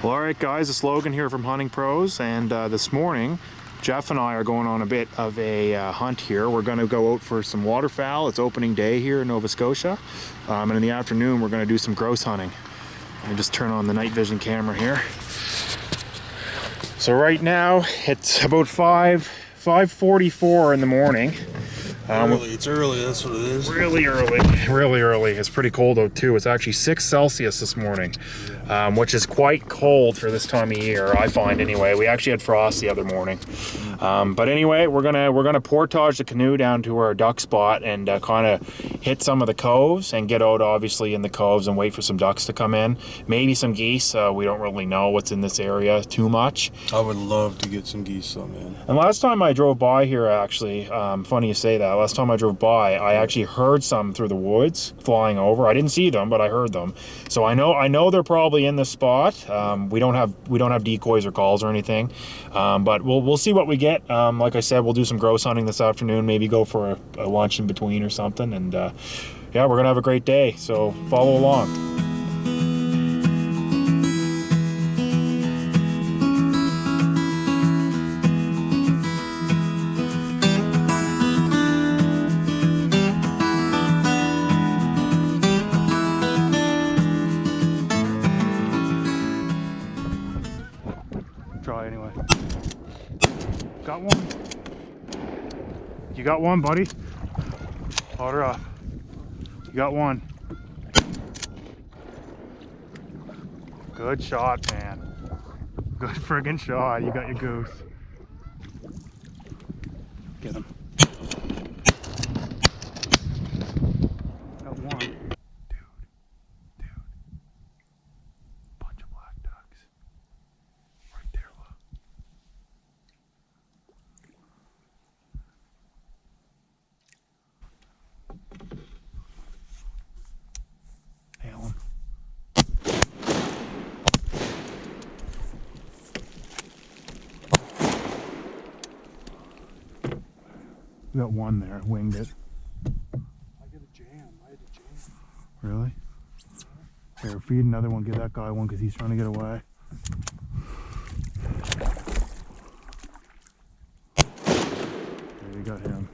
Well, alright guys, it's Logan here from Hunting Pros, and this morning Jeff and I are going on a bit of a hunt here. We're going to go out for some waterfowl. It's opening day here in Nova Scotia, and in the afternoon we're going to do some grouse hunting. Let me just turn on the night vision camera here. So right now it's about 5:44 in the morning. It's early, that's what it is. Really early. It's pretty cold out too. It's actually 6 Celsius this morning, which is quite cold for this time of year, I find anyway. We actually had frost the other morning. But anyway, we're gonna portage the canoe down to our duck spot and kind of hit some of the coves and get out obviously in the coves and wait for some ducks to come in. Maybe some geese. We don't really know what's in this area too much. I would love to get some geese though, man. And last time I drove by here, actually, funny you say that, last time I drove by, I actually heard some through the woods flying over. I didn't see them, but I heard them. So I know they're probably in this spot. We don't have decoys or calls or anything, but we'll see what we get. Like I said, we'll do some grouse hunting this afternoon. Maybe go for a lunch in between or something. And yeah, we're gonna have a great day. So follow along. Try anyway. Got one. You got one, buddy? Hold her up. You got one. Good shot, man. Good friggin' shot. You got your goose. Get him. Got one. Dude. Bunch of black ducks. Right there, look. Hail him. We got one there, winged it. I had a jam. Really? Here, feed another one, give that guy one because he's trying to get away. There, you got him.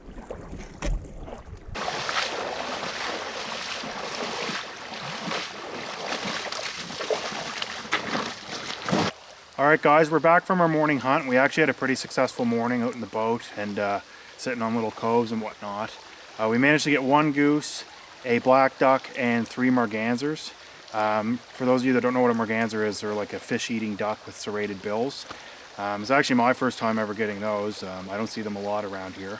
Alright guys, we're back from our morning hunt. We actually had a pretty successful morning out in the boat and sitting on little coves and whatnot. We managed to get one goose, a black duck, and 3 mergansers. For those of you that don't know what a merganser is, they're like a fish-eating duck with serrated bills. It's actually my first time ever getting those. I don't see them a lot around here.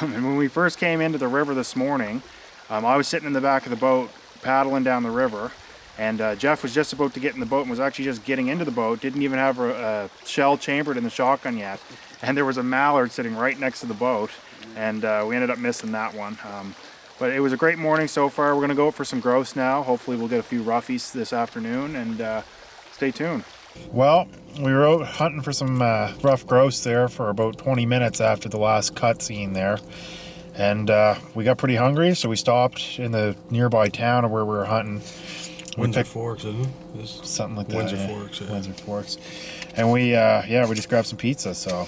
And when we first came into the river this morning, I was sitting in the back of the boat paddling down the river, and Jeff was just about to get in the boat and was actually just getting into the boat, didn't even have a shell chambered in the shotgun yet. And there was a mallard sitting right next to the boat, and we ended up missing that one. But it was a great morning so far. We're going to go out for some grouse now. Hopefully we'll get a few roughies this afternoon, and stay tuned. Well, we were out hunting for some rough grouse there for about 20 minutes after the last cutscene there. And we got pretty hungry, so we stopped in the nearby town where we were hunting. Windsor Forks, isn't it? Something like that. Windsor Forks, yeah. Windsor Forks. And we just grabbed some pizza, so.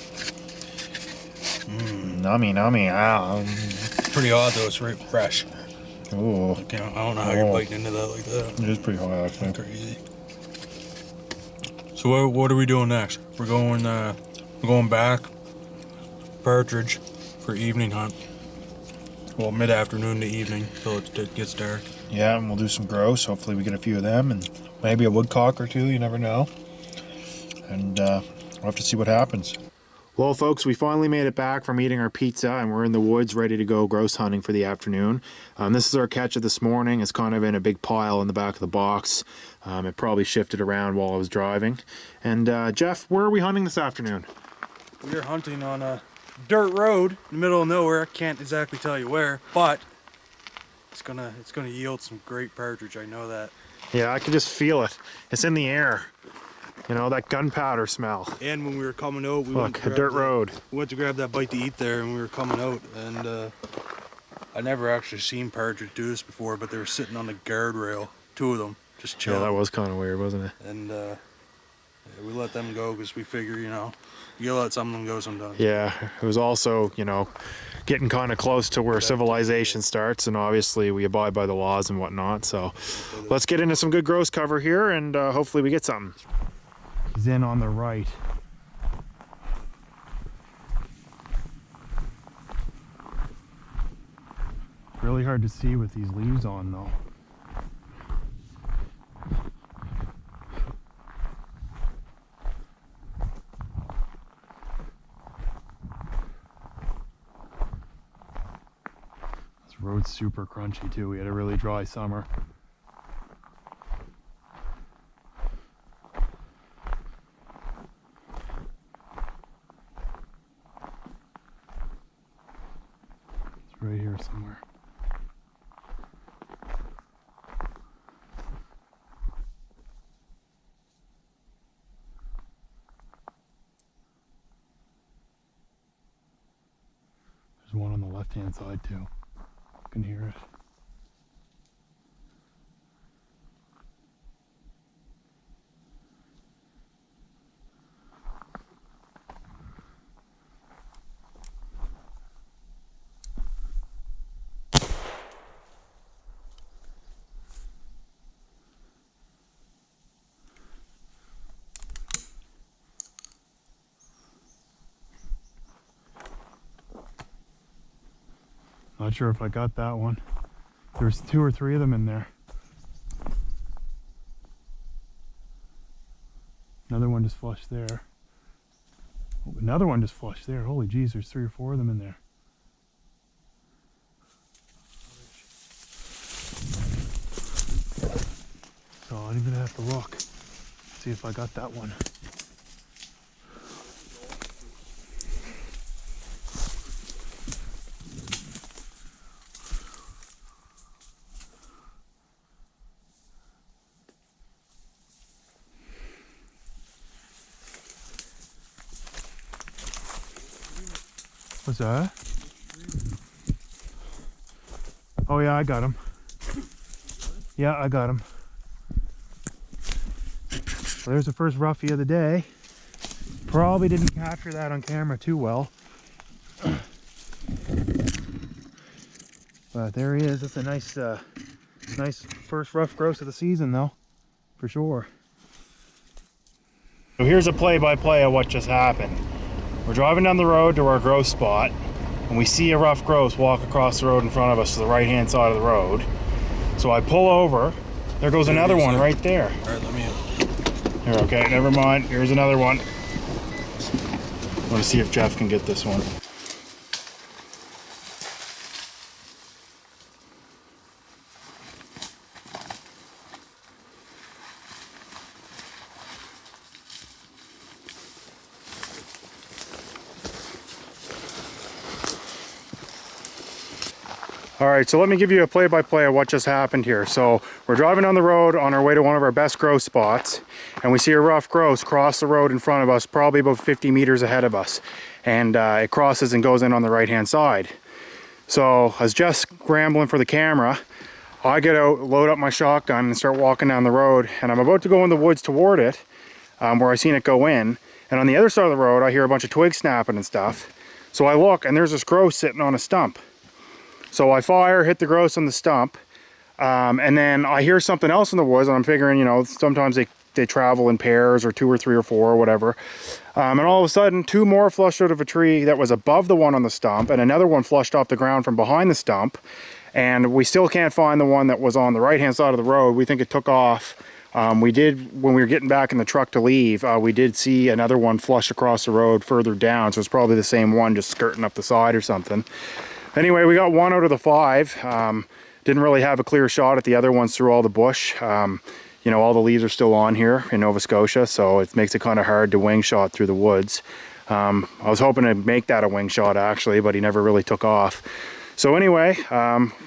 Nummy. Pretty odd though, it's right fresh. Ooh. I don't know how you're biting into that like that. It is pretty hot, actually. Crazy. So what are we doing next? We're going back, partridge for evening hunt. Well, mid-afternoon to evening till it gets dark. Yeah, and we'll do some grouse. Hopefully we get a few of them, and maybe a woodcock or two, you never know. And we'll have to see what happens. Well, folks, we finally made it back from eating our pizza, and we're in the woods ready to go grouse hunting for the afternoon. This is our catch of this morning. It's kind of in a big pile in the back of the box. It probably shifted around while I was driving. And Jeff, where are we hunting this afternoon? We are hunting on a dirt road in the middle of nowhere. I can't exactly tell you where, but it's gonna yield some great partridge. I know that. Yeah, I can just feel it. It's in the air. You know, that gunpowder smell. And when we were coming out, we went to grab that bite to eat there, and we were coming out, and I never actually seen partridge do this before, but they were sitting on the guardrail, 2 of them, just chilling. Yeah, that was kind of weird, wasn't it? And Yeah, we let them go because we figure, you know, you gotta let some of them go sometimes. Yeah, it was also, you know, getting kind of close to where civilization starts, and obviously we abide by the laws and whatnot. So let's get into some good grouse cover here, and hopefully we get something. He's in on the right. Really hard to see with these leaves on though. This road's super crunchy too. We had a really dry summer. It's right here somewhere. There's one on the left-hand side too. You can hear it. Not sure if I got that one. There's 2 or 3 of them in there. Another one just flushed there. Oh, another one just flushed there. Holy jeez, there's 3 or 4 of them in there. So I'm even gonna have to look, see if I got that one. What's that? Oh yeah, I got him. Yeah, I got him. So there's the first roughie of the day. Probably didn't capture that on camera too well. But there he is. That's a nice nice first rough grouse of the season though, for sure. So here's a play-by-play of what just happened. We're driving down the road to our grouse spot, and we see a rough grouse walk across the road in front of us to the right-hand side of the road. So I pull over. There goes another one right there. All right, let me in. Here, okay, never mind. Here's another one. I want to see if Jeff can get this one. All right, so let me give you a play-by-play of what just happened here. So we're driving on the road on our way to one of our best grouse spots, and we see a rough grouse cross the road in front of us, probably about 50 meters ahead of us. And it crosses and goes in on the right-hand side. So I was just scrambling for the camera. I get out, load up my shotgun, and start walking down the road. And I'm about to go in the woods toward it, where I seen it go in. And on the other side of the road, I hear a bunch of twigs snapping and stuff. So I look, and there's this grouse sitting on a stump. So I fire, hit the grouse on the stump, and then I hear something else in the woods, and I'm figuring, you know, sometimes they travel in pairs, or 2 or 3 or 4 or whatever. And all of a sudden, 2 more flushed out of a tree that was above the one on the stump, and another one flushed off the ground from behind the stump. And we still can't find the one that was on the right-hand side of the road. We think it took off. We did, when we were getting back in the truck to leave, we did see another one flush across the road further down, so it's probably the same one just skirting up the side or something. Anyway, we got 1 out of the 5. Didn't really have a clear shot at the other ones through all the bush. You know, all the leaves are still on here in Nova Scotia, so it makes it kind of hard to wing shot through the woods. I was hoping to make that a wing shot actually, but he never really took off. So anyway,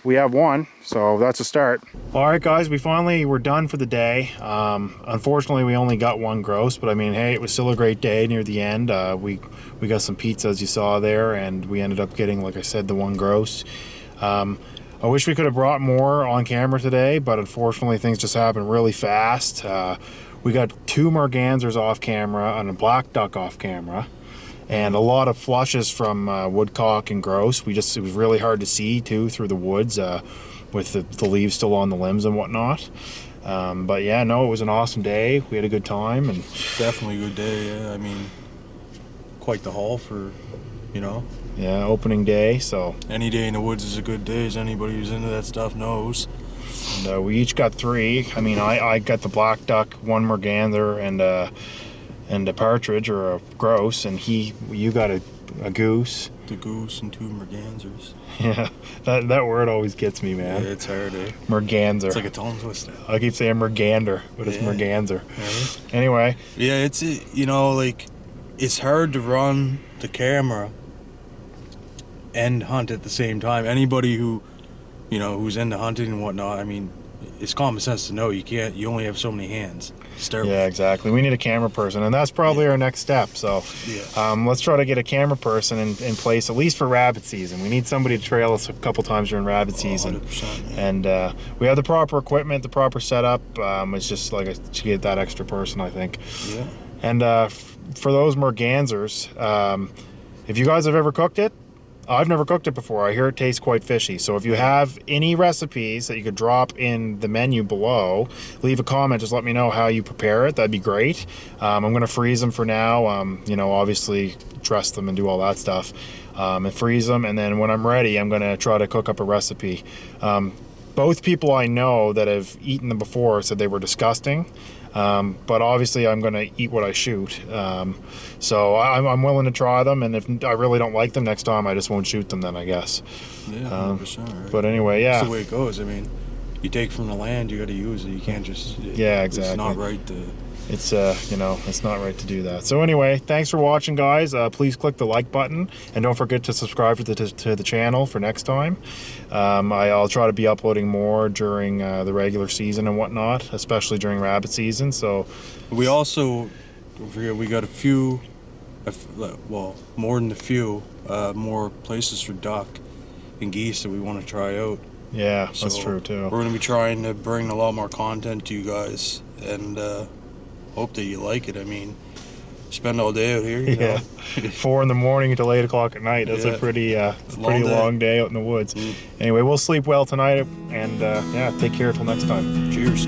we have 1, so that's a start. All right, guys, we finally were done for the day. Unfortunately, we only got 1 grouse, but I mean, hey, it was still a great day near the end. We got some pizza, as you saw there, and we ended up getting, like I said, the 1 grouse. I wish we could have brought more on camera today, but unfortunately, things just happened really fast. We got 2 mergansers off camera and a black duck off camera, and a lot of flushes from woodcock and grouse. It was really hard to see too through the woods with the leaves still on the limbs and whatnot. But yeah, no, it was an awesome day. We had a good time, and Definitely a good day. Yeah, I mean, quite the haul for, you know. yeah, opening day. So Any day in the woods is a good day, as anybody who's into that stuff knows. and, we each got 3. I mean, I got the black duck, 1 merganser, and a partridge or a grouse, and you got a goose. The goose and 2 mergansers. Yeah, that word always gets me, man. Yeah, it's hard, eh? Merganser. It's like a tongue twister. I keep saying mergander, but it's Yeah. merganser. Right? Anyway, Yeah, it's, you know, like, it's hard to run the camera and hunt at the same time. Anybody who, you know, who's into hunting and whatnot, I mean, it's common sense to know you only have so many hands to start yeah, exactly. We need a camera person, and that's probably our next step. So with. Yeah. let's try to get a camera person in place, at least for rabbit season. We need somebody to trail us a couple times during rabbit season. 100%. Yeah. And we have the proper equipment, the proper setup. It's just like to get that extra person, I think. Yeah. And for those mergansers, if you guys have ever cooked it, I've never cooked it before. I hear it tastes quite fishy. So if you have any recipes that you could drop in the menu below, leave a comment. Just let me know how you prepare it. That'd be great. I'm going to freeze them for now. You know, obviously dress them and do all that stuff, and freeze them. And then when I'm ready, I'm going to try to cook up a recipe. Both people I know that have eaten them before said they were disgusting. But obviously I'm going to eat what I shoot. So I'm willing to try them, and if I really don't like them next time, I just won't shoot them then, I guess. Yeah, 100%. Right? But anyway, yeah. That's the way it goes. I mean, you take from the land, you got to use it. You can't just... Yeah, exactly. It's not right to... It's you know, it's not right to do that. So anyway, thanks for watching, guys. Please click the like button, and don't forget to subscribe to the channel for next time. I'll try to be uploading more during the regular season and whatnot, especially during rabbit season. So We also, don't forget, we got a few, well, more than a few, more places for duck and geese that we want to try out. yeah, that's So true too. We're going to be trying to bring a lot more content to you guys, and hope that you like it. I mean, spend all day out here, you Yeah, know. 4 in the morning until 8 o'clock at night. That's Yeah. a pretty long day. long day out in the woods. Anyway, we'll sleep well tonight, and yeah, take care till next time. Cheers.